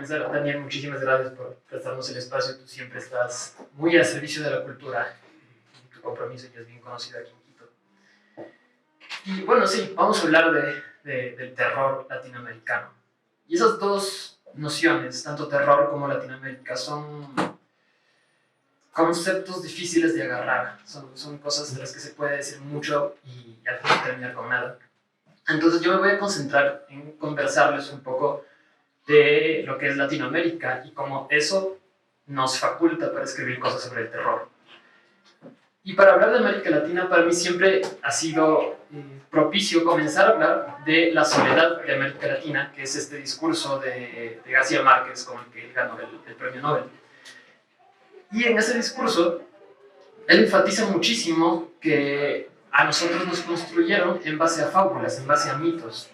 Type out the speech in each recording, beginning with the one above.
comenzar, Daniel, muchísimas gracias por prestarnos el espacio. Tú siempre estás muy al servicio de la cultura. Tu compromiso ya es bien conocido aquí en Quito. Y bueno, sí, vamos a hablar del terror latinoamericano. Y esas dos nociones, tanto terror como Latinoamérica, son conceptos difíciles de agarrar. Son cosas de las que se puede decir mucho y al final terminar con nada. Entonces yo me voy a concentrar en conversarles un poco de lo que es Latinoamérica y cómo eso nos faculta para escribir cosas sobre el terror. Y para hablar de América Latina, para mí siempre ha sido propicio comenzar a hablar de la soledad de América Latina, que es este discurso de García Márquez, con el que él ganó el premio Nobel. Y en ese discurso, él enfatiza muchísimo que a nosotros nos construyeron en base a fábulas, en base a mitos.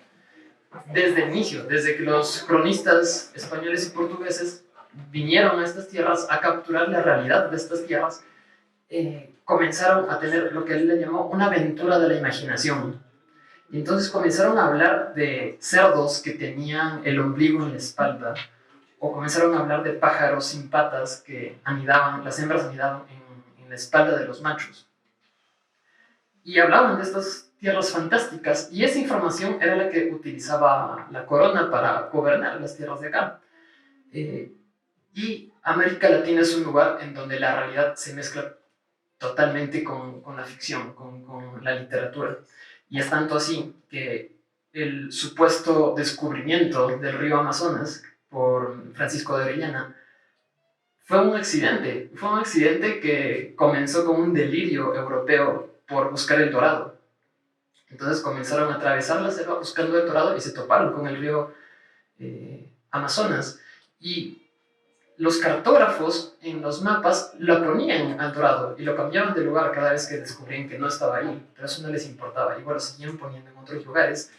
Desde el inicio, desde que los cronistas españoles y portugueses vinieron a estas tierras a capturar la realidad de estas tierras, comenzaron a tener lo que él le llamó una aventura de la imaginación. Y entonces comenzaron a hablar de cerdos que tenían el ombligo en la espalda, o comenzaron a hablar de pájaros sin patas que anidaban, las hembras anidaban en la espalda de los machos. Y hablaban de estas tierras fantásticas, y esa información era la que utilizaba la corona para gobernar las tierras de acá. Y América Latina es un lugar en donde la realidad se mezcla totalmente con la ficción, con la literatura. Y es tanto así que el supuesto descubrimiento del río Amazonas por Francisco de Orellana fue un accidente que comenzó con un delirio europeo por buscar el dorado. Entonces comenzaron a atravesar la selva buscando el dorado y se toparon con el río Amazonas. Y los cartógrafos en los mapas lo ponían al dorado y lo cambiaban de lugar cada vez que descubrían que no estaba ahí, pero eso no les importaba, igual lo seguían poniendo en otros lugares.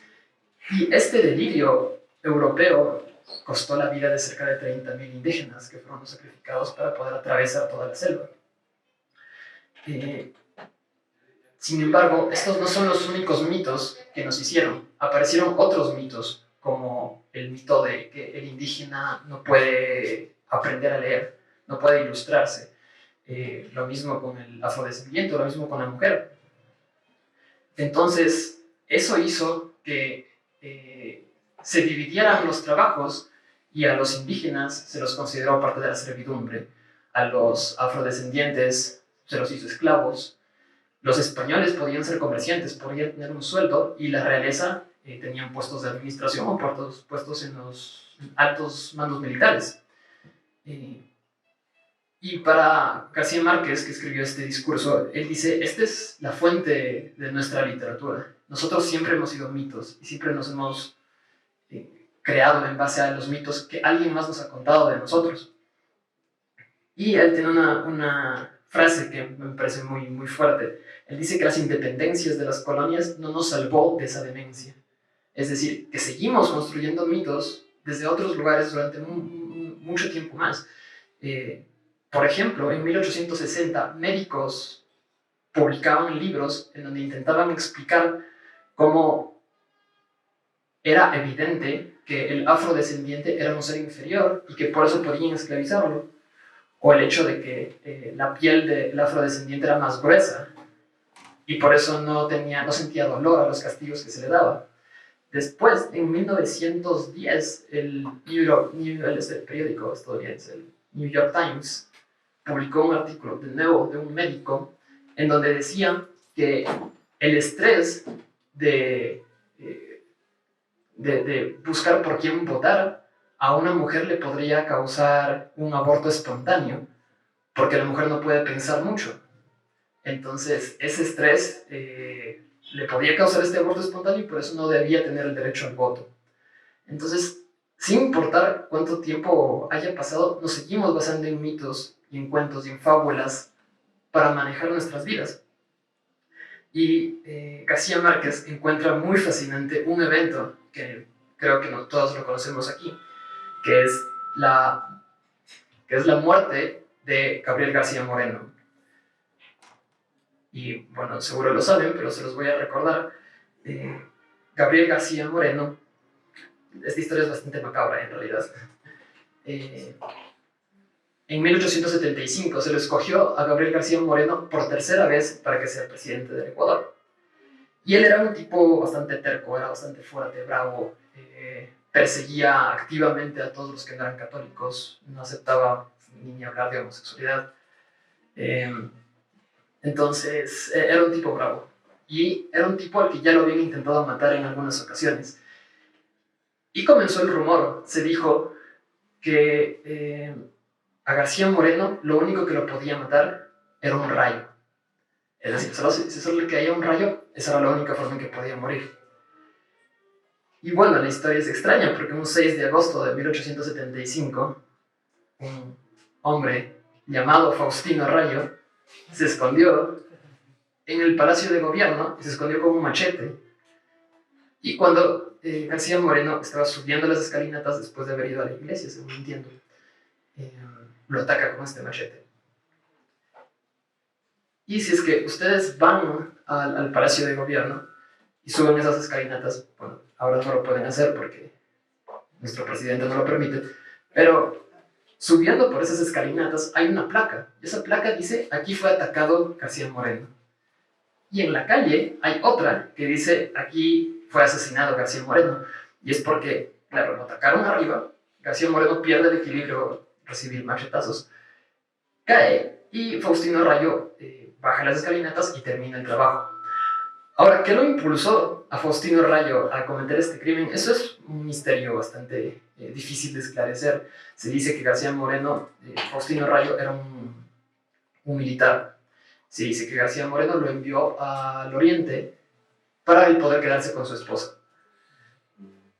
Y este delirio europeo costó la vida de cerca de 30.000 indígenas que fueron sacrificados para poder atravesar toda la selva. Sin embargo, estos no son los únicos mitos que nos hicieron. Aparecieron otros mitos, como el mito de que el indígena no puede aprender a leer, no puede ilustrarse. Lo mismo con el afrodescendiente, lo mismo con la mujer. Entonces, eso hizo que se dividieran los trabajos y a los indígenas se los consideró parte de la servidumbre, a los afrodescendientes se los hizo esclavos, los españoles podían ser comerciantes, podían tener un sueldo, y la realeza tenían puestos de administración o puestos en los altos mandos militares. Y para García Márquez, que escribió este discurso, él dice, esta es la fuente de nuestra literatura. Nosotros siempre hemos sido mitos y siempre nos hemos creado en base a los mitos que alguien más nos ha contado de nosotros. Y él tiene una frase que me parece muy, muy fuerte. Él dice que las independencias de las colonias no nos salvó de esa demencia. Es decir, que seguimos construyendo mitos desde otros lugares durante mucho tiempo más. Por ejemplo, en 1860, médicos publicaban libros en donde intentaban explicar cómo era evidente que el afrodescendiente era un ser inferior y que por eso podían esclavizarlo, o el hecho de que la piel del afrodescendiente era más gruesa y por eso no sentía dolor a los castigos que se le daba. Después, en 1910, el periódico estadounidense, el New York Times, publicó un artículo de nuevo de un médico en donde decía que el estrés de buscar por quién votar a una mujer le podría causar un aborto espontáneo, porque la mujer no puede pensar mucho. Entonces, ese estrés le podía causar este aborto espontáneo y por eso no debía tener el derecho al voto. Entonces, sin importar cuánto tiempo haya pasado, nos seguimos basando en mitos y en cuentos y en fábulas para manejar nuestras vidas. Y García Márquez encuentra muy fascinante un evento que creo que todos lo conocemos aquí, que es la muerte de Gabriel García Moreno. Y bueno, seguro lo saben, pero se los voy a recordar. Gabriel García Moreno, esta historia es bastante macabra en realidad. en 1875 se lo escogió a Gabriel García Moreno por tercera vez para que sea presidente del Ecuador. Y él era un tipo bastante terco, era bastante fuerte, bravo, perseguía activamente a todos los que no eran católicos, no aceptaba ni hablar de homosexualidad. Entonces, era un tipo bravo. Y era un tipo al que ya lo habían intentado matar en algunas ocasiones. Y comenzó el rumor. Se dijo que a García Moreno lo único que lo podía matar era un rayo. Es decir, si solo le caía un rayo, esa era la única forma en que podía morir. Y bueno, la historia es extraña porque un 6 de agosto de 1875, un hombre llamado Faustino Rayo se escondió en el Palacio de Gobierno y se escondió con un machete. Y cuando García Moreno estaba subiendo las escalinatas después de haber ido a la iglesia, según entiendo, lo ataca con este machete. Y si es que ustedes van al Palacio de Gobierno y suben esas escalinatas, bueno, ahora no lo pueden hacer porque nuestro presidente no lo permite, pero subiendo por esas escalinatas hay una placa, y esa placa dice: aquí fue atacado García Moreno. Y en la calle hay otra que dice: aquí fue asesinado García Moreno. Y es porque, claro, lo atacaron arriba, García Moreno pierde el equilibrio, recibir machetazos, cae y Faustino Rayo baja las escalinatas y termina el trabajo. Ahora, ¿qué lo impulsó a Faustino Rayo a cometer este crimen? Eso es un misterio bastante difícil de esclarecer. Se dice que García Moreno, Faustino Rayo, era un militar. Se dice que García Moreno lo envió al oriente para él poder quedarse con su esposa.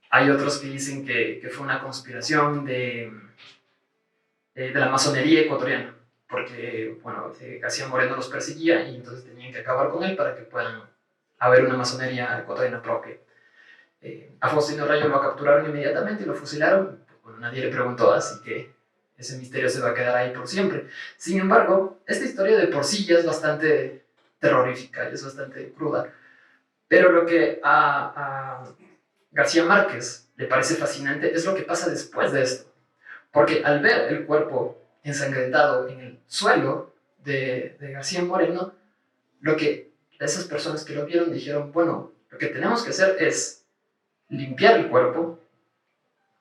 Hay otros que dicen que fue una conspiración de la masonería ecuatoriana, porque bueno, García Moreno los perseguía y entonces tenían que acabar con él para que puedan haber una masonería ecuatoriana propia. A Faustino Rayo lo capturaron inmediatamente y lo fusilaron. Bueno, nadie le preguntó, así que ese misterio se va a quedar ahí por siempre. Sin embargo, esta historia de por sí ya es bastante terrorífica, es bastante cruda. Pero lo que a García Márquez le parece fascinante es lo que pasa después de esto. Porque al ver el cuerpo ensangrentado en el suelo de García Moreno, lo que esas personas que lo vieron dijeron: bueno, lo que tenemos que hacer es limpiar el cuerpo,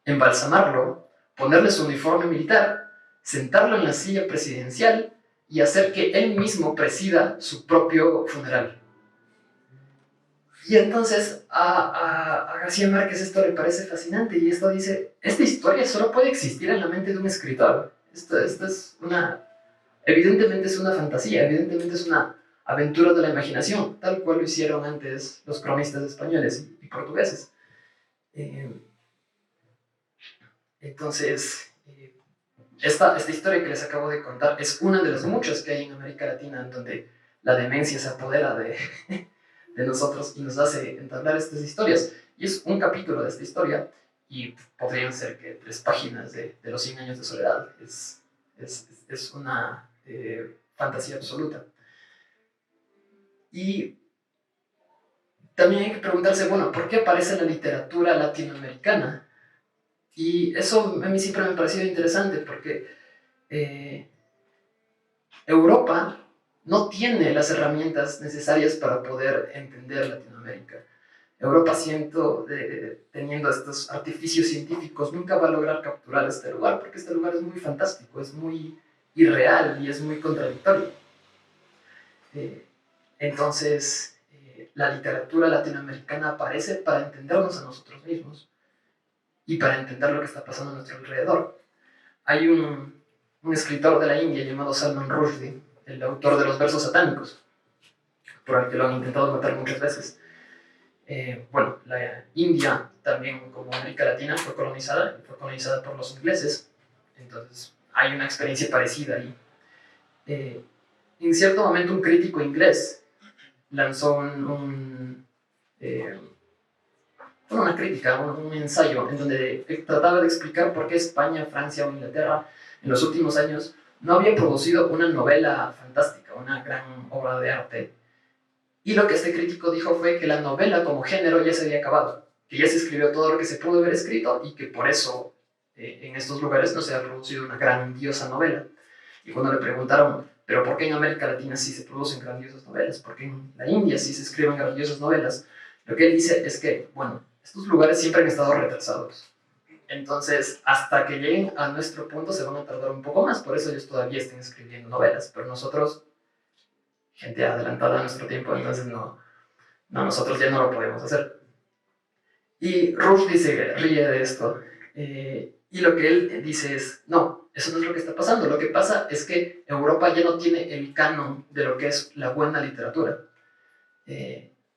embalsamarlo, ponerle su uniforme militar, sentarlo en la silla presidencial y hacer que él mismo presida su propio funeral. Y entonces a García Márquez esto le parece fascinante y esto dice: esta historia solo puede existir en la mente de un escritor. Esto es evidentemente es una fantasía, evidentemente es una aventura de la imaginación, tal cual lo hicieron antes los cronistas españoles y portugueses. Entonces, esta historia que les acabo de contar es una de las muchas que hay en América Latina en donde la demencia se apodera de nosotros y nos hace entablar estas historias. Y es un capítulo de esta historia y podrían ser que 3 páginas de los 100 años de soledad. Es una fantasía absoluta. Y también hay que preguntarse, bueno, ¿por qué aparece en la literatura latinoamericana? Y eso a mí siempre me ha parecido interesante porque Europa no tiene las herramientas necesarias para poder entender Latinoamérica. Europa, teniendo estos artificios científicos, nunca va a lograr capturar este lugar porque este lugar es muy fantástico, es muy irreal y es muy contradictorio. Entonces, la literatura latinoamericana aparece para entendernos a nosotros mismos y para entender lo que está pasando a nuestro alrededor. Hay un escritor de la India llamado Salman Rushdie, el autor de los versos satánicos, por el que lo han intentado matar muchas veces. Bueno, la India, también como América Latina, fue colonizada por los ingleses, entonces hay una experiencia parecida ahí. En cierto momento un crítico inglés lanzó una crítica, un ensayo en donde trataba de explicar por qué España, Francia o Inglaterra en los últimos años no había producido una novela fantástica, una gran obra de arte. Y lo que este crítico dijo fue que la novela como género ya se había acabado, que ya se escribió todo lo que se pudo haber escrito y que por eso en estos lugares no se ha producido una grandiosa novela. Y cuando le preguntaron, ¿pero por qué en América Latina sí se producen grandiosas novelas? ¿Por qué en la India sí se escriben grandiosas novelas? Lo que él dice es que, bueno, estos lugares siempre han estado retrasados. Entonces, hasta que lleguen a nuestro punto se van a tardar un poco más, por eso ellos todavía están escribiendo novelas, pero nosotros, gente adelantada a nuestro tiempo, entonces nosotros ya no lo podemos hacer. Y Rushdie se ríe de esto, y lo que él dice es, no, eso no es lo que está pasando, lo que pasa es que Europa ya no tiene el canon de lo que es la buena literatura.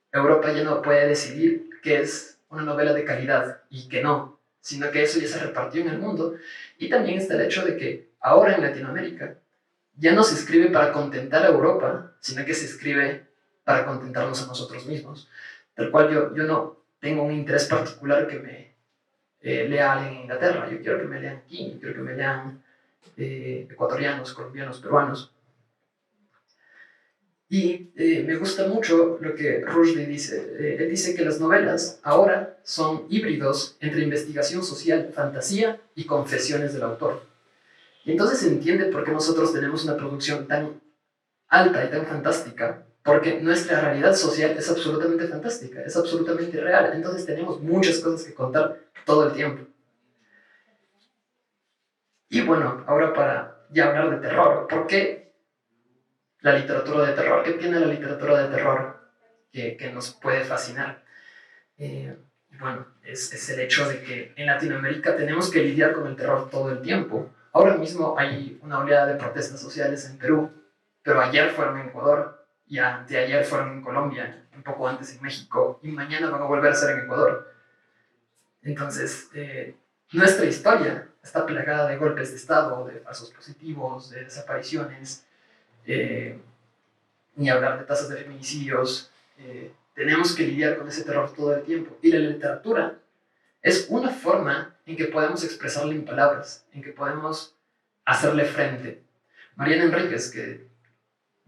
Europa ya no puede decidir qué es una novela de calidad y qué no, sino que eso ya se repartió en el mundo. Y también está el hecho de que ahora en Latinoamérica ya no se escribe para contentar a Europa, sino que se escribe para contentarnos a nosotros mismos. Tal cual yo no tengo un interés particular que me lea alguien en Inglaterra, yo quiero que me lean aquí, yo quiero que me lean ecuatorianos, colombianos, peruanos. Y me gusta mucho lo que Rushdie dice. Él dice que las novelas ahora son híbridos entre investigación social, fantasía y confesiones del autor. Y entonces se entiende por qué nosotros tenemos una producción tan alta y tan fantástica, porque nuestra realidad social es absolutamente fantástica, es absolutamente real. Entonces tenemos muchas cosas que contar todo el tiempo. Y bueno, ahora para ya hablar de terror, ¿por qué la literatura de terror? ¿Qué tiene la literatura de terror que nos puede fascinar? Bueno, es el hecho de que en Latinoamérica tenemos que lidiar con el terror todo el tiempo. Ahora mismo hay una oleada de protestas sociales en Perú, pero ayer fueron en Ecuador, y anteayer fueron en Colombia, un poco antes en México, y mañana van a volver a ser en Ecuador. Entonces, nuestra historia está plagada de golpes de Estado, de falsos positivos, de desapariciones, ni hablar de tasas de feminicidios. Tenemos que lidiar con ese terror todo el tiempo. Y la literatura es una forma en que podemos expresarle en palabras, en que podemos hacerle frente. Mariana Enríquez, que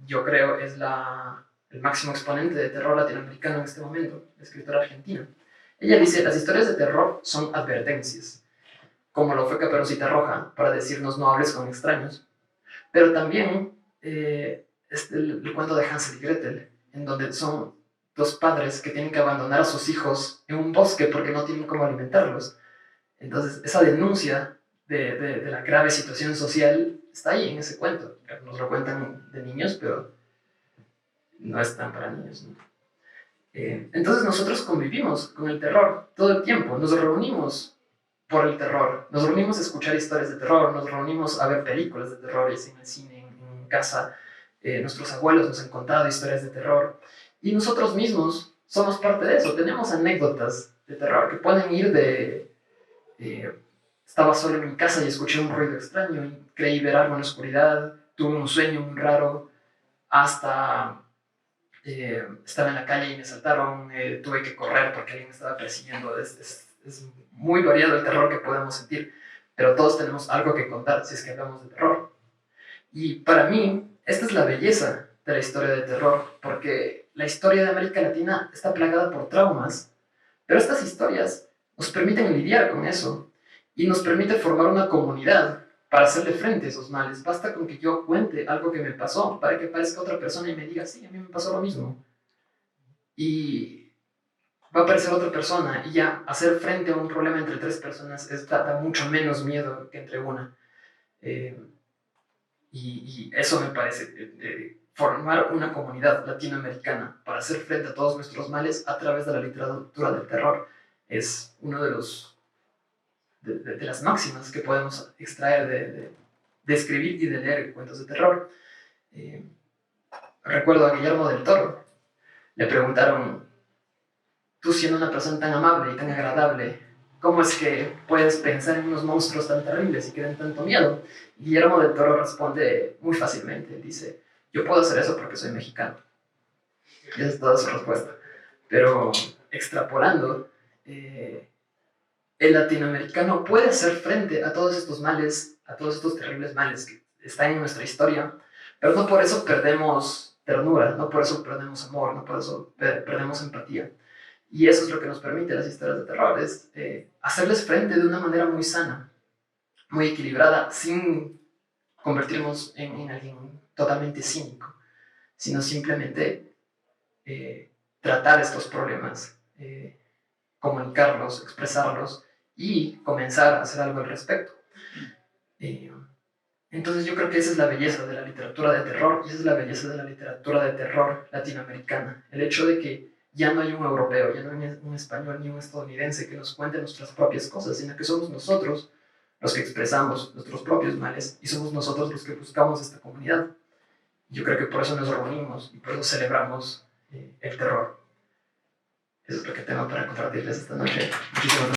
yo creo es el máximo exponente de terror latinoamericano en este momento, la escritora argentina, ella dice, las historias de terror son advertencias, como lo fue Caperucita Roja, para decirnos no hables con extraños, pero también es el cuento de Hansel y Gretel, en donde son dos padres que tienen que abandonar a sus hijos en un bosque porque no tienen cómo alimentarlos. Entonces, esa denuncia de la grave situación social está ahí en ese cuento. Nos lo cuentan de niños, pero no es tan para niños, ¿no? Entonces nosotros convivimos con el terror todo el tiempo, nos reunimos por el terror, nos reunimos a escuchar historias de terror, nos reunimos a ver películas de terror, en el cine, en casa. Nuestros abuelos nos han contado historias de terror y nosotros mismos somos parte de eso. Tenemos anécdotas de terror que pueden ir de estaba solo en mi casa y escuché un ruido extraño y creí ver algo en la oscuridad, tuve un sueño muy raro, hasta estaba en la calle y me saltaron, tuve que correr porque alguien me estaba persiguiendo. Es muy variado el terror que podemos sentir, pero todos tenemos algo que contar si es que hablamos de terror. Y para mí, esta es la belleza de la historia de terror, porque la historia de América Latina está plagada por traumas, pero estas historias nos permiten lidiar con eso y nos permite formar una comunidad para hacerle frente a esos males. Basta con que yo cuente algo que me pasó para que aparezca otra persona y me diga, sí, a mí me pasó lo mismo. Y va a aparecer otra persona y ya hacer frente a un problema entre tres personas da mucho menos miedo que entre una. Y eso me parece, formar una comunidad latinoamericana para hacer frente a todos nuestros males a través de la literatura del terror es uno de las máximas que podemos extraer de escribir y de leer cuentos de terror. Recuerdo a Guillermo del Toro, le preguntaron, tú siendo una persona tan amable y tan agradable, ¿cómo es que puedes pensar en unos monstruos tan terribles y que den tanto miedo? Y Guillermo del Toro responde muy fácilmente, dice, yo puedo hacer eso porque soy mexicano. Y esa es toda su respuesta. Pero extrapolando, el latinoamericano puede hacer frente a todos estos males, a todos estos terribles males que están en nuestra historia, pero no por eso perdemos ternura, no por eso perdemos amor, no por eso perdemos empatía. Y eso es lo que nos permite las historias de terror, es hacerles frente de una manera muy sana. muy equilibrada, sin convertirnos en alguien totalmente cínico, sino simplemente tratar estos problemas, comunicarlos, expresarlos y comenzar a hacer algo al respecto. Entonces yo creo que esa es la belleza de la literatura de terror, y esa es la belleza de la literatura de terror latinoamericana. El hecho de que ya no hay un europeo, ya no hay un español ni un estadounidense que nos cuente nuestras propias cosas, sino que somos nosotros los que expresamos nuestros propios males y somos nosotros los que buscamos esta comunidad. Yo creo que por eso nos reunimos y por eso celebramos el terror. Eso es lo que tengo para compartirles esta noche. Muchísimas gracias.